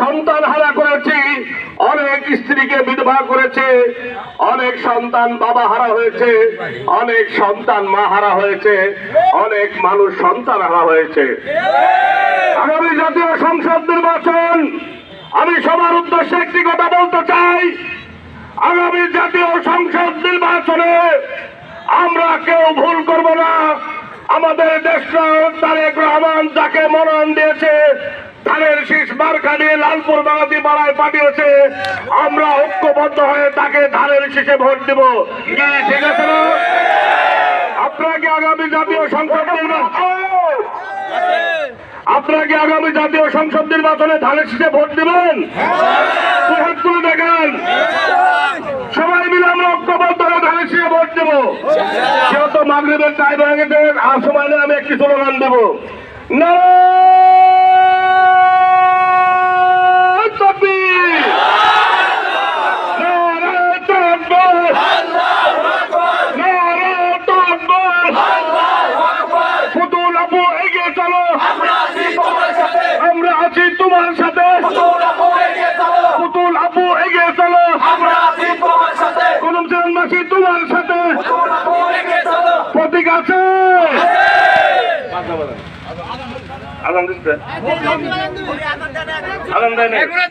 সন্তান হারা করেছি, অনেক স্ত্রীকে বিধবা করেছে, অনেক সন্তান বাবা হারা হয়েছে, অনেক সন্তান মা হারা হয়েছে, অনেক মানুষ সন্তান হারা হয়েছে। আগামী জাতীয় সংসদ নির্বাচন, আমি সবার উদ্দেশ্যে একটি কথা বলতে চাই। আগামী জাতীয় সংসদ নির্বাচনে আমরা কেউ ভুল করব না। আমাদের দেশনায়ক তারেক রহমান যাকে মনোনয়ন দিয়েছে, ধানের শীষ মার্কা নিয়ে লালপুর বাগাতি পাড়ায় পাঠিয়েছে, আমরা ঐক্যবদ্ধ হয়ে তাকে ধানের শীষে ভোট দেব। কি ঠিক আছে না? আপনারা কি আগামী জাতীয় সংসদ নির্বাচনে ধানের শীষে ভোট দেবেন? হাত তুলে দেখেন। সবাই মিলে আমরা ঐক্যবদ্ধ হয়ে ধানের শীষে ভোট দেব। যেহেতু মাগরিবের টাইম হয়ে গেছে, আর সময় নিয়ে আমি একটি স্লোগান দেব। না আমরা আছি তোমার সাথে, পুতুল আপু এগিয়ে চলো, কলমচানবাসী তোমার সাথে, প্রতীক আছে। আনন্দ